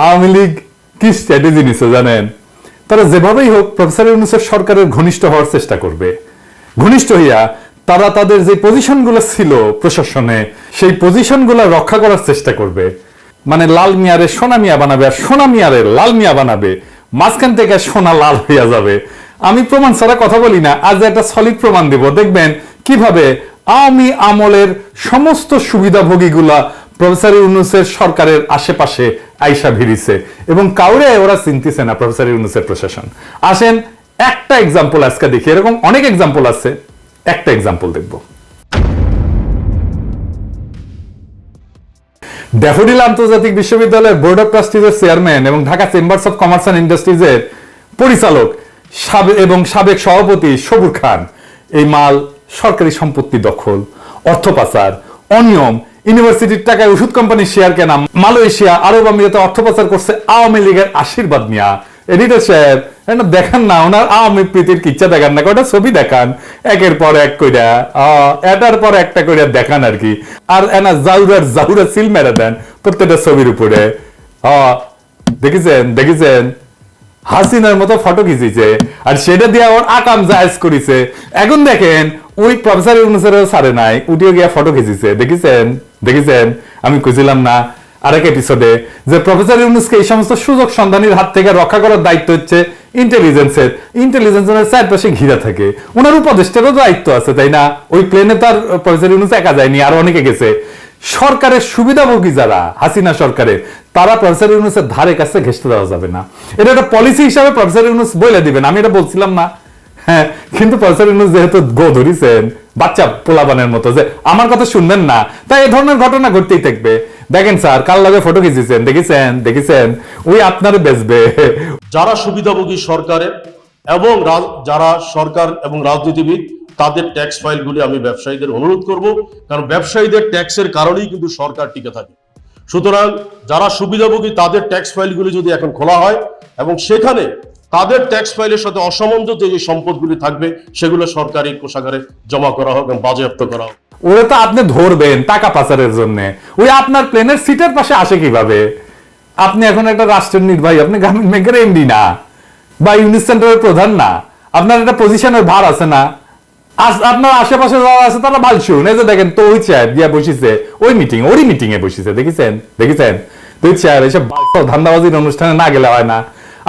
আওয়ামী লীগ কি স্ট্র্যাটেজি নিছে জানেন? তারা যেভাবেই হোক প্রফেসর ইউনূসের সরকারের ঘনিষ্ঠ হওয়ার চেষ্টা করবে। ঘনিষ্ঠ হইয়া তারা তাদের যে পজিশনগুলো ছিল প্রশাসনে, সেই পজিশনগুলো রক্ষা করার চেষ্টা করবে। মানে লাল মিয়ারে সোনা মিয়া বানাবে, আর সোনা মিয়ারে লাল মিয়া বানাবে, মাঝখান থেকে সোনা লাল হইয়া যাবে। আমি প্রমাণ ছাড়া কথা বলি না, আজ একটা সলিড প্রমাণ দেব। দেখবেন কিভাবে আওয়ামী আমলের সমস্ত সুবিধাভোগীগুলা প্রফেসর ইউনূসের সরকারের আশেপাশে আইসা ভিড়িছে এবং কাউরে ওরা চিনতেছে না প্রফেসর ইউনূসের প্রশাসন। আসেন একটা এক্সাম্পল আজকে দেখি, এরকম অনেক এক্সাম্পল আছে, একটা এক্সাম্পল দেখব। ড্যাফোডিল আন্তর্জাতিক বিশ্ববিদ্যালয়ের বোর্ড অফ ট্রাস্টিজের চেয়ারম্যান এবং Dhaka Chambers of Commerce and ইন্ডাস্ট্রিজের পরিচালক এবং সাবেক সভাপতি সবুর খান এই মাল সরকারি সম্পত্তি দখল, অর্থ পাচার, অনিয়ম, ইউনিভার্সিটির টাকায় ওষুধ কোম্পানির শেয়ার কেনা, মালয়েশিয়া, আরব আমিরাতে অর্থ পাচার করছে আওয়ামী লীগের আশীর্বাদ নিয়া। এডিটর সাহেব দেখান না, ওনার আওয়ামী প্রীতির কিচ্ছা দেখান না, কয়টা ছবি দেখান একের পর এক কইরা, এটার পর একটা কইরা দেখান আর কি। আর এনা জাউরা সিল মেরে দেন প্রত্যেকটা ছবির উপরে। দেখেছেন দেখেছেন হাসিনার মতো ফটো খিচিছে, আর সেটা দিয়ে ওর আকাম জায়েজ করেছে। এখন দেখেন ওই প্রফেসর ইউনূসের সারে নাই, উঠিয়ে গিয়া ফটো খিচিছে। দেখেছেন দেখেছেন আমি কইছিলাম না আরেক এপিসোডে যে প্রফেসর ইউনূসকে এই সমস্ত সুযোগ সন্ধানীর হাত থেকে রক্ষা করার দায়িত্ব হচ্ছে ইন্টেলিজেন্সের। ইন্টেলিজেন্সের চারপাশে ঘিরা থাকে, ওনার উপদেষ্টারও দায়িত্ব আছে, তাই না? ওই প্লেনে তার প্রফেসর ইউনূস একা যায়নি, আর অনেকে গেছে। সরকারের সুবিধাভোগী যারা হাসিনা সরকারের, তারা প্রফেসর ইউনূসের ধারে কাছে ঘেঁষতে দেওয়া যাবে না। এটা একটা পলিসি হিসাবে প্রফেসর ইউনূস বলে দিবেন, আমি এটা বলছিলাম না। হ্যাঁ, কিন্তু প্রফেসর ইউনূস যেহেতু গো ধরিছেন বাচ্চা পোলাবানের মতো যে আমার কথা শুনবেন না, তাই এই ধরনের ঘটনা ঘটতেই থাকবে। দেখেন স্যার কাল লাগে ফটো খিচিয়েছেন, দেখেছেন দেখেছেন ওই আপনারে বেচবে। যারা সুবিধাভোগী সরকারের এবং যারা সরকার এবং রাজনীতিবিদ, তাদের ট্যাক্স ফাইলগুলি আমি ব্যবসায়ীদের অনুরোধ করব, কারণ ব্যবসায়ীদের ট্যাক্সের কারণেই কিন্তু সরকার টিকে থাকে। সুতরাং যারা সুবিধাভোগী তাদের ট্যাক্স ফাইলগুলি যদি এখন খোলা হয় এবং সেখানে তাদের ট্যাক্স ফাইলের সাথে অসামঞ্জস্য যে সম্পদগুলি থাকবে সেগুলো সরকারি কোষাগারে জমা করা হোক এবং বাজেয়াপ্ত করা হোক। ওরা তো আপনি ধরবেন টাকা পাচারের জন্য, ওই আপনার প্লেনের সিটের পাশে আসে কিভাবে? আপনি এখন একটা রাষ্ট্রের নির্বাহী, আপনি গ্রামীণ ব্যাংকের এমডি না, বা ইউনিট সেন্টারের প্রধান না, আপনার একটা পজিশনের ভার আছে না? আপনার আশেপাশে যারা আছে তারা বালশুন, এই যে দেখেন তো ওই চেয়ার দিয়া বসেছে ওই মিটিং, ওরই মিটিং এ বসেছে, দেখেছেন দেখেছেন তো ওই চেয়ার এসব ধান্দাবাজির অনুষ্ঠানে না গেলে হয় না।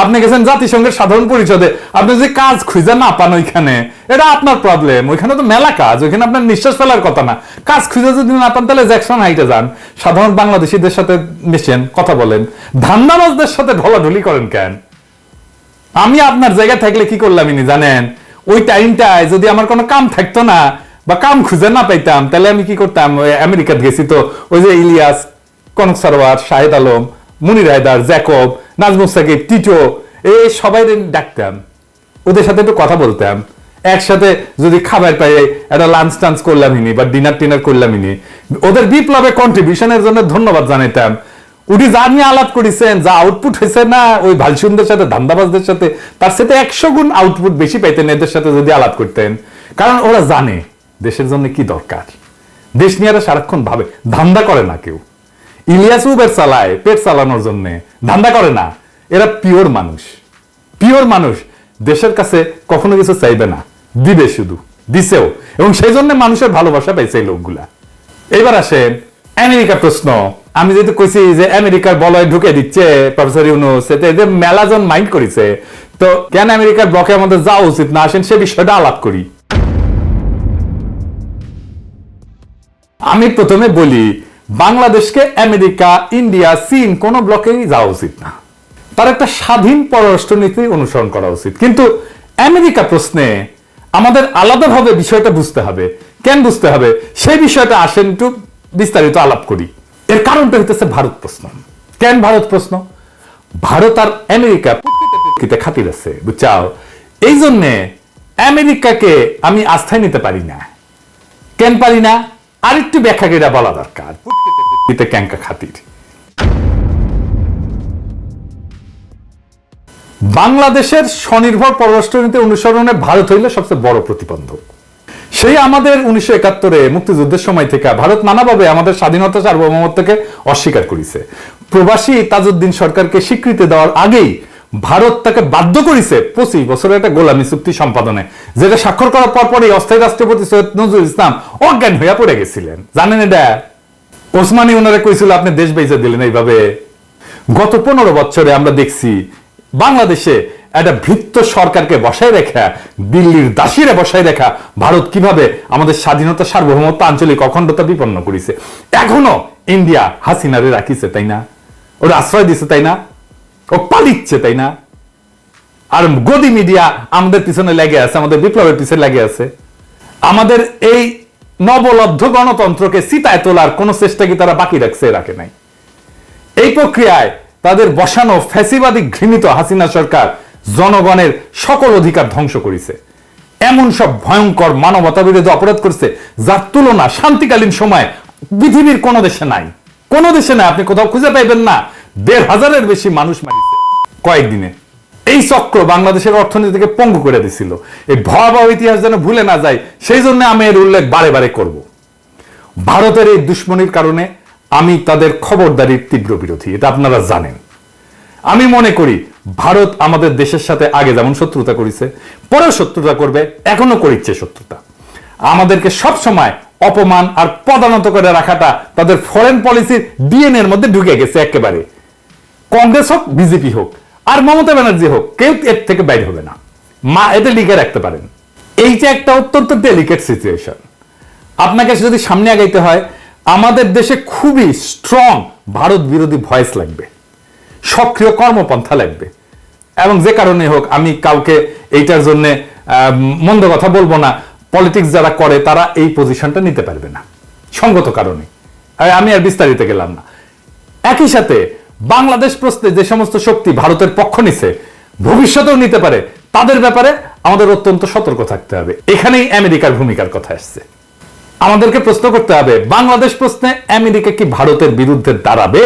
আপনি গেছেন জাতিসংঘের সাধারণ পরিষদে, আপনি যে কাজ খুঁজে না পান ওইখানে, এটা আপনার প্রবলেম। ওইখানে তো মেলা কাজ, ওইখানে আপনার নিঃশ্বাস ফেলার কথা না। কাজ খুঁজে যদি না পান তাহলে জ্যাকসন হাইটে যান, সাধারণ বাংলাদেশিদের সাথে মিশেন, কথা বলেন। ধান্দাবাজদের সাথে ঢলাঢলি করেন কেন? আমি আপনার জায়গায় থাকলে কি করলাম ইনি জানেন? ওই টাইমটায় যদি আমার কোনো কাম থাকতো না বা কাম খুঁজে না পাইতাম, তাহলে আমি কি করতাম? আমেরিকাতে গেছি তো, ওই যে ইলিয়াস, কনক সারোয়ার, শাহেদ আলম, মুনির হায়দার, জ্যাকব, নাজমুস সাকিব, টিটো, এই সবাই ডাকতাম, ওদের সাথে একটু কথা বলতাম। একসাথে যদি খাবার পাই একটা লাঞ্চ টাঞ্চ করলাম ইনি বা ডিনার টিনার করলাম ইনি, ওদের বিপ্লবে কন্ট্রিবিউশনের জন্য ধন্যবাদ জানাইতাম। উনি যা নিয়ে আলাপ করেছেন, যা আউটপুট হয়েছে না ওই ভালসুনদের সাথে, ধান্দাবাজদের সাথে, তার সাথে 100 গুণ আউটপুট বেশি পাইতেন এদের সাথে যদি আলাপ করতেন। কারণ ওরা জানে দেশের জন্য কি দরকার। দেশ নিয়ে এরা সারাক্ষণ ভাবে, ধান্দা করে না কেউ। ইলিয়াস উবের চালায় পেট চালানোর জন্য, ধান্দা করে না। এরা পিওর মানুষ, পিওর মানুষ, দেশের কাছে কখনো কিছু চাইবে না, দিবে শুধু, দিছেও, এবং সেই জন্য মানুষের ভালোবাসা পাইছে এই লোকগুলা। এবার আসেন আমেরিকা প্রশ্ন। আমি যেহেতু কইছি যে আমেরিকার বলয় ঢুকে দিচ্ছে প্রফেসর ইউনূস, এতে মেলাজন মাইন্ড করেছে, তো কেন আমেরিকার ব্লকে আমাদের যাওয়া উচিত না, আসেন সে বিষয়টা আলাপ করি। আমি প্রথমে বলি বাংলাদেশকে আমেরিকা, ইন্ডিয়া, চীন কোন ব্লকেই যাওয়া উচিত না। তার একটা স্বাধীন পররাষ্ট্রনীতি অনুসরণ করা উচিত। কিন্তু আমেরিকা প্রশ্নে আমাদের আলাদাভাবে বিষয়টা বুঝতে হবে। কেন বুঝতে হবে সেই বিষয়টা আসেন একটু বিস্তারিত আলাপ করি। এর কারণটা হইতেছে ভারত প্রশ্ন। কেন ভারত প্রশ্ন? ভারত আর আমেরিকা প্রকৃতিতে খাতির আছে, বুঝছাও? এই জন্যে আমেরিকাকে আমি আস্থায় নিতে পারি না। কেন পারি না? আরেকটু ব্যাখ্যা করে বলা দরকার। প্রকৃতিতে ক্যাঙ্কা খাতির। বাংলাদেশের স্বনির্ভর পররাষ্ট্রনীতি অনুসরণে ভারত হইল সবচেয়ে বড় প্রতিবন্ধক। সেই আমাদের 1971-এ মুক্তিযুদ্ধের সময় থেকে ভারত নানাভাবে আমাদের স্বাধীনতা সার্বভৌমত্বকে অস্বীকার করেছে। প্রবাসী তাজউদ্দিন সরকারকে স্বীকৃতি দেওয়ার আগেই ভারত তাকে বাধ্য করেছে 25 বছরের একটা গোলামী চুক্তি সম্পাদনে, যেটা স্বাক্ষর করার পরপরই অস্থায়ী রাষ্ট্রপতি সৈয়দ নজরুল ইসলাম অজ্ঞান হইয়া পড়ে গেছিলেন। জানেন এটা? ওসমানী ওনারা কইছিল আপনি দেশ বেঁচে দিলেন এইভাবে। গত 15 বছরে আমরা দেখছি বাংলাদেশে একটা ভৃত্য সরকারকে বসায় রেখা, দিল্লির দাসীরা বসায় রেখা ভারত কিভাবে আমাদের স্বাধীনতা, সার্বভৌমত্ব, আঞ্চলিক অখণ্ডতা বিপন্ন করেছে। এখনো ইন্ডিয়া হাসিনারে রাখিছে, তাই না? ওরা আশ্রয় দিছে, তাই না? ও পালিচ্ছে, তাই না? আর গদি মিডিয়া আমাদের পিছনে লেগে আছে, আমাদের বিপ্লবের পিছনে লেগে আছে। আমাদের এই নবলব্ধ গণতন্ত্রকে চিতায় তোলার কোন চেষ্টা কি তারা বাকি রাখছে? রাখে নাই। এই প্রক্রিয়ায় তাদের বসানো ফ্যাসিবাদী ঘৃণিত হাসিনা সরকার জনগণের সকল অধিকার ধ্বংস করেছে। এমন সব ভয়ঙ্কর মানবতা বিরোধী অপরাধ করছে যার তুলনা শান্তিকালীন সময় পৃথিবীর কোন দেশে নাই। কোন দেশে নাই, আপনি কোথাও খুঁজে পাইবেন না। 1,500-এর বেশি মানুষ মারিছে কয়েকদিনে। এই চক্র বাংলাদেশের অর্থনীতিকে পঙ্গু করে দিছিল। এই ভয়াবহ ইতিহাস যেন ভুলে না যায়, সেই জন্য আমি এর উল্লেখ বারে বারে করব। ভারতের এই দুশ্মনির কারণে আমি তাদের খবরদারির তীব্র বিরোধী, এটা আপনারা জানেন। আমি মনে করি ভারত আমাদের দেশের সাথে আগে যেমন শত্রুতা করেছে, পরেও শত্রুতা করবে, এখনো করিচ্ছে শত্রুতা। আমাদেরকে সব সময় অপমান আর পদানত করে রাখাটা তাদের ফরেন পলিসির ডিএনএ এর মধ্যে ঢুকে গেছে একেবারে। কংগ্রেস হোক, বিজেপি হোক, আর মমতা ব্যানার্জি হোক, কেউ এর থেকে বাইরে হবে না। মা এতে লিখে রাখতে পারেন। এইটা একটা অত্যন্ত ডেলিকেট সিচুয়েশন। আপনাকে যদি সামনে আগাইতে হয়, আমাদের দেশে খুবই স্ট্রং ভারত বিরোধী ভয়েস লাগবে, সক্রিয় কর্মপন্থা লাগবে। এবং যে কারণে হোক, আমি কাউকে এইটার জন্য মন্দ কথা বলবো না। পলিটিক্স যারা করে তারা এই পজিশনটা নিতে পারবে না সঙ্গত কারণে। আমি আর বিস্তারিত গেলাম না। একই সাথে বাংলাদেশ প্রশ্নে যে সমস্ত শক্তি ভারতের পক্ষ নিছে, ভবিষ্যতেও নিতে পারে, তাদের ব্যাপারে আমাদের অত্যন্ত সতর্ক থাকতে হবে। এখানেই আমেরিকার ভূমিকার কথা আসছে। আমাদেরকে প্রশ্ন করতে হবে, বাংলাদেশ প্রশ্নে আমেরিকা কি ভারতের বিরুদ্ধে দাঁড়াবে?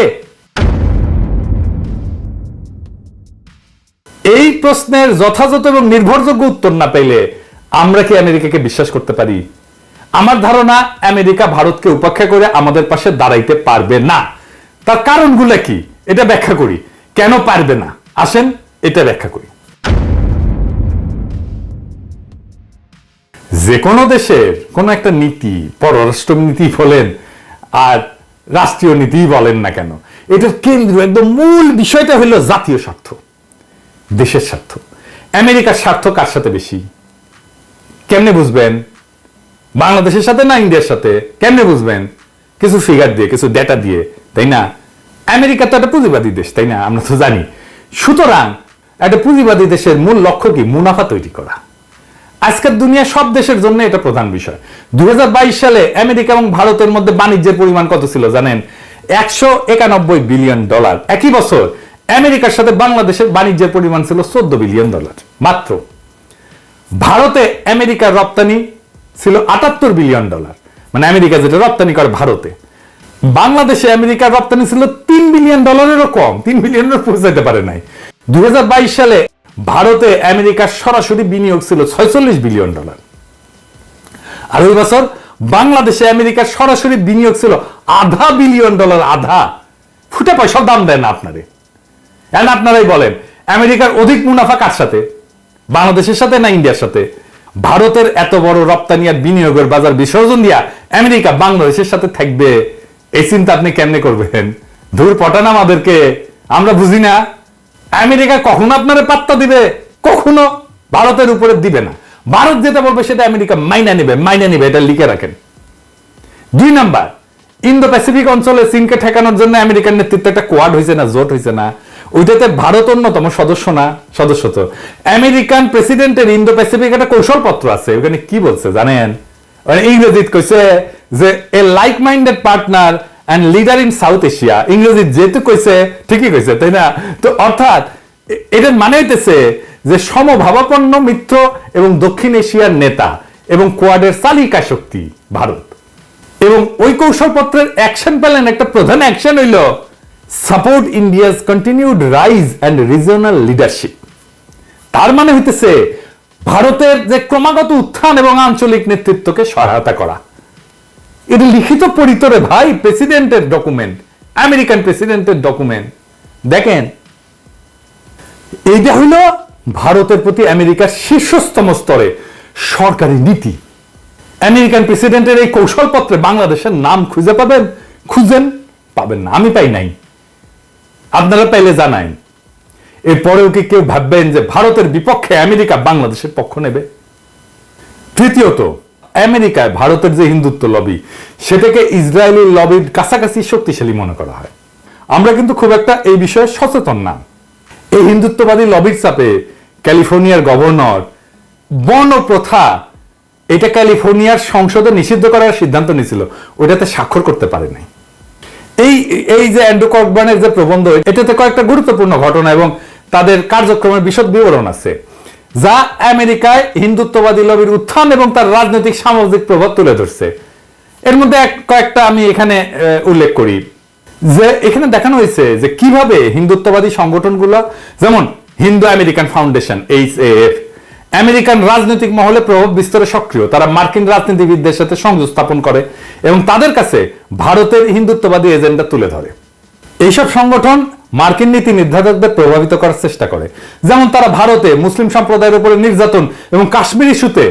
এই প্রশ্নের যথাযথ এবং নির্ভরযোগ্য উত্তর না পেলে আমরা কি আমেরিকাকে বিশ্বাস করতে পারি? আমার ধারণা আমেরিকা ভারতকে উপেক্ষা করে আমাদের পাশে দাঁড়াইতে পারবে না। তার কারণগুলো কি এটা ব্যাখ্যা করি। কেন পারবে না, আসেন এটা ব্যাখ্যা করি। যে কোনো দেশের কোনো একটা নীতি, পররাষ্ট্র নীতি বলেন আর রাষ্ট্রীয় নীতি বলেন না কেন, এটার কেন্দ্র একদম মূল বিষয়টা হলো জাতীয় স্বার্থ, দেশের স্বার্থ। আমেরিকার স্বার্থ কার সাথে বেশি? কেমনে বুঝবেন? বাংলাদেশের সাথে না ইন্ডিয়ার সাথে? কেমনে বুঝবেন? কিছু ফিগার দিয়ে, কিছু ডেটা দিয়ে, তাই না? আমেরিকা তো একটা পুঁজিবাদী দেশ, তাই না? আমরা তো জানি। সুতরাং একটা পুঁজিবাদী দেশের মূল লক্ষ্য কি? মুনাফা তৈরি করা। আজকের দুনিয়া সব দেশের জন্য এটা প্রধান বিষয়। 2022 সালে আমেরিকা এবং ভারতের মধ্যে বাণিজ্যের পরিমাণ কত ছিল জানেন? $191 বিলিয়ন। একই বছর আমেরিকার সাথে বাংলাদেশের বাণিজ্যের পরিমাণ ছিল $14 বিলিয়ন মাত্র। ভারতে আমেরিকার রপ্তানি ছিল $78 বিলিয়ন, মানে আমেরিকা যেটা রপ্তানি করে ভারতে। বাংলাদেশে আমেরিকার রপ্তানি ছিল $3 বিলিয়ন কম, 3 বিলিয়নের পৌঁছাতে পারে নাই। 2022 সালে ভারতে আমেরিকার সরাসরি বিনিয়োগ ছিল $46 বিলিয়ন। আর ওই বছর বাংলাদেশে আমেরিকার সরাসরি বিনিয়োগ ছিল $0.5 বিলিয়ন। আধা ফুটে পয়সা দাম দেয় না আপনারে। এখন আপনারাই বলেন, আমেরিকার অধিক মুনাফা কার সাথে? বাংলাদেশের সাথে না ইন্ডিয়ার সাথে? ভারতের এত বড় রপ্তানি আর বিনিয়োগের বাজার বিসর্জন দিয়া আমেরিকা বাংলাদেশের সাথে থাকবে, এই চিন্তা আপনি কেমনে করবেন? দূর পটান আমাদেরকে, আমরা বুঝি না। আমেরিকা কখনো আপনারে পাত্তা দিবে? কখনো ভারতের উপরে দিবে না। ভারত যেটা বলবে সেটা আমেরিকা মাইনা নেবে, এটা লিখে রাখেন। 2 নাম্বার, ইন্দো প্যাসিফিক অঞ্চলে চীনকে ঠেকানোর জন্য আমেরিকার নেতৃত্বে একটা কোয়াড হয়েছে না, জোট হয়েছে না? ওইটাতে ভারত অন্যতম সদস্য না? সদস্য তো। আমেরিকান প্রেসিডেন্টের ইন্দো প্যাসিফিক একটা কৌশলপত্র আছে, ওখানে কি বলছে জানেন? ইংরেজিতে কইছে যে a like minded partner and leader in South Asia. ইংরেজি যেহেতু কইছে, ঠিকই কইছে, তাই না? তো অর্থাৎ এটার মানে হইতেছে যে সমভাবাপন্ন মিত্র এবং দক্ষিণ এশিয়ার নেতা এবং কোয়াডের চালিকা শক্তি ভারত। এবং ওই কৌশলপত্রের অ্যাকশন প্ল্যান, একটা প্রধান অ্যাকশন হইল support India's continued rise and regional leadership. তার মানে হইতেছে ভারতের যে ক্রমাগত উত্থান এবং আঞ্চলিক নেতৃত্বকে সহায়তা করা। এটা লিখিত পরিতরে ভাই, প্রেসিডেন্টের ডকুমেন্ট, আমেরিকান প্রেসিডেন্টের ডকুমেন্ট দেখেন। এইটা হইল ভারতের প্রতি আমেরিকার শীর্ষস্তম স্তরে সরকারি নীতি। আমেরিকান প্রেসিডেন্টের এই কৌশলপত্রে বাংলাদেশের নাম খুঁজে পাবেন? খুঁজেন, পাবেন না। আমি পাই নাই, আপনারা পাইলে জানাই। এরপরেও কি কেউ ভাববেন যে ভারতের বিপক্ষে আমেরিকা বাংলাদেশের পক্ষ নেবে? তৃতীয়ত, আমেরিকায় ভারতের যে হিন্দুত্ব লবি, সেটাকে ইসরায়েলি লবির কাছাকাছি শক্তিশালী মনে করা হয়। আমরা কিন্তু খুব একটা এই বিষয়ে সচেতন না। এই হিন্দুত্ববাদী লবির চাপে ক্যালিফোর্নিয়ার গভর্নর বর্ণ প্রথা এটা ক্যালিফোর্নিয়ার সংসদে নিষিদ্ধ করার সিদ্ধান্ত নিয়েছিল, ওইটাতে স্বাক্ষর করতে পারে নাই। এই যে অ্যান্ড্রু ককবার্নের যে প্রবন্ধ, এটাতে কয়েকটা গুরুত্বপূর্ণ ঘটনা এবং তাদের কার্যক্রমের বিশদ বিবরণ আছে, যা আমেরিকায় হিন্দুত্ববাদী লবির উত্থান এবং তার রাজনৈতিক সামাজিক প্রভাব তুলে ধরছে। এর মধ্যে কয়েকটা আমি এখানে উল্লেখ করি। যে এখানে দেখানো হয়েছে যে কিভাবে হিন্দুত্ববাদী সংগঠনগুলো, যেমন Hindu American foundation HAF, American রাজনৈতিক মহলে প্রভাব বিস্তারে সক্রিয়। তারা মার্কিন রাজনীতিবিদদের সাথে সংযোগ স্থাপন করে এবং তাদের কাছে ভারতের হিন্দুত্ববাদী এজেন্ডা তুলে ধরে। এইসব সংগঠন মার্কিন নীতি নির্ধারকদের প্রভাবিত করার চেষ্টা করে। যেমন তারা ভারতে মুসলিম সম্প্রদায়ের উপরে নির্যাতন এবং কাশ্মীর ইস্যুতে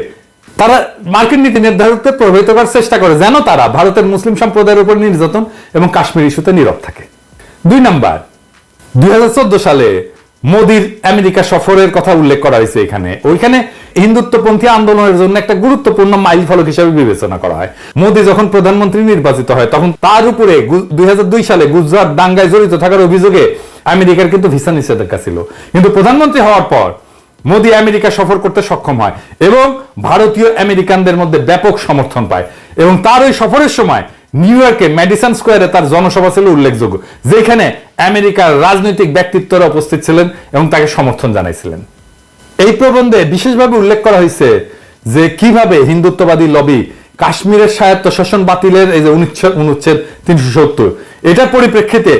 তারা মার্কিন নীতি নির্ধারকদের প্রভাবিত করার চেষ্টা করে যেন তারা ভারতের মুসলিম সম্প্রদায়ের উপর নির্যাতন এবং কাশ্মীর ইস্যুতে নীরব থাকে। 2 নাম্বার, 2014 সালে মোদির আমেরিকা সফরের কথা উল্লেখ করা হয়েছে এখানে। ওইখানে হিন্দুত্বপন্থী আন্দোলনের জন্য একটা গুরুত্বপূর্ণ মাইল ফলক হিসেবে বিবেচনা করা হয়। মোদি যখন প্রধানমন্ত্রী নির্বাচিত হয় তখন তার উপরে 2002 সালে গুজরাট দাঙ্গায় জড়িত থাকার অভিযোগে আমেরিকার কিন্তু ভিসা নিষেধাজ্ঞা ছিল। কিন্তু প্রধানমন্ত্রী হওয়ার পর মোদি আমেরিকা সফর করতে সক্ষম হয় এবং ভারতীয় আমেরিকানদের মধ্যে ব্যাপক সমর্থন পায় এবং তার ওই সফরের সময় নিউ ইয়র্কে ম্যাডিসন স্কোয়ারে তার জনসভা ছিল উল্লেখযোগ্য, যেখানে আমেরিকার রাজনৈতিক ব্যক্তিত্বরা উপস্থিত ছিলেন এবং তাকে সমর্থন জানাইছিলেন। এই প্রবন্ধে বিশেষভাবে উল্লেখ করা হয়েছে যে কিভাবে হিন্দুত্ববাদী লবি কাশ্মীরের স্বায়ত্তশাসন বাতিলের এই যে অনুচ্ছেদ 370, এটার পরিপ্রেক্ষিতে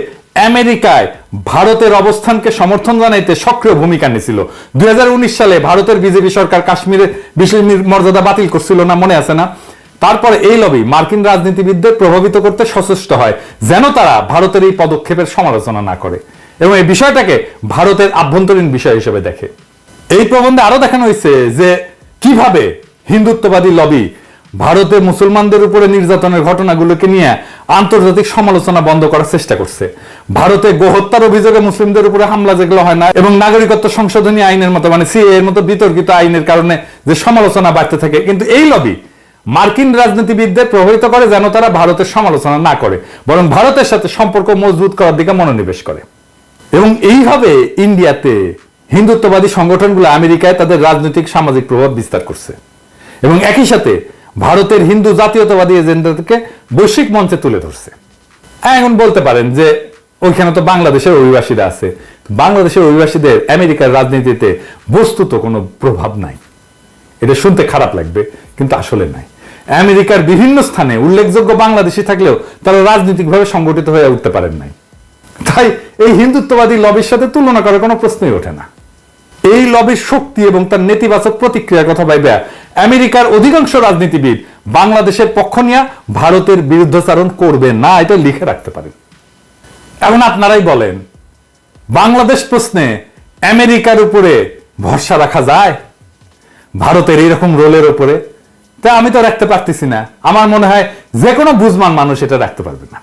আমেরিকায় ভারতের অবস্থানকে সমর্থন জানাইতে সক্রিয় ভূমিকা নিয়েছিল। 2019 সালে ভারতের বিজেপি সরকার কাশ্মীরের বিশেষ মর্যাদা বাতিল করছিল না, মনে আছে না? তারপরে এই লবি মার্কিন রাজনীতিবিদদের প্রভাবিত করতে সচেষ্ট হয় যেন তারা ভারতের এই পদক্ষেপের সমালোচনা না করে এবং এই বিষয়টাকে ভারতের আভ্যন্তরীণ বিষয় হিসেবে দেখে। এই প্রবন্ধে আরো দেখানো হয়েছে যে কিভাবে হিন্দুত্ববাদী লবি ভারতে মুসলমানদের উপরে নির্যাতনের ঘটনাগুলোকে নিয়ে আন্তর্জাতিক সমালোচনা বন্ধ করার চেষ্টা করছে। ভারতে গোহত্যার অভিযোগে মুসলিমদের উপরে হামলা যেগুলো হয় না এবং নাগরিকত্ব সংশোধনী আইনের মতো মানে CAA এর মতো বিতর্কিত আইনের কারণে যে সমালোচনা বাড়তে থাকে, কিন্তু এই লবি মার্কিন রাজনীতিবিদদের প্রভাবিত করে যেন তারা ভারতের সমালোচনা না করে, বরং ভারতের সাথে সম্পর্ক মজবুত করার দিকে মনোনিবেশ করে। এবং এইভাবে ইন্ডিয়াতে হিন্দুত্ববাদী সংগঠনগুলো আমেরিকায় তাদের রাজনৈতিক সামাজিক প্রভাব বিস্তার করছে এবং একই সাথে ভারতের হিন্দু জাতীয়তাবাদী এজেন্ডাকে বৈশ্বিক মঞ্চে তুলে ধরছে। এখন বলতে পারেন যে ওইখানে তো বাংলাদেশের অভিবাসীরা আছে। বাংলাদেশের অভিবাসীদের আমেরিকার রাজনীতিতে বস্তুত কোনো প্রভাব নাই। এটা শুনতে খারাপ লাগবে, কিন্তু আসলে নাই। আমেরিকার বিভিন্ন স্থানে উল্লেখযোগ্য বাংলাদেশি থাকলেও তারা রাজনৈতিকভাবে সংগঠিত হয়ে উঠতে পারেন নাই। তাই এই হিন্দুত্ববাদী লবির সাথে তুলনা করার কোনো প্রশ্নই ওঠে না। এই লবির শক্তি এবং তার নেতিবাচক প্রতিক্রিয়ার কথা ভাইবা আমেরিকার অধিকাংশ রাজনীতিবিদ বাংলাদেশের পক্ষ নিয়ে ভারতের বিরুদ্ধাচারণ করবে না, এটা লিখে রাখতে পারেন। এখন আপনারাই বলেন, বাংলাদেশ প্রশ্নে আমেরিকার উপরে ভরসা রাখা যায় ভারতের এইরকম রোলের উপরে? তা আমি তো রাখতে পারতেছি না। আমার মনে হয় যে কোনো বুঝমান মানুষ এটা রাখতে পারবে না।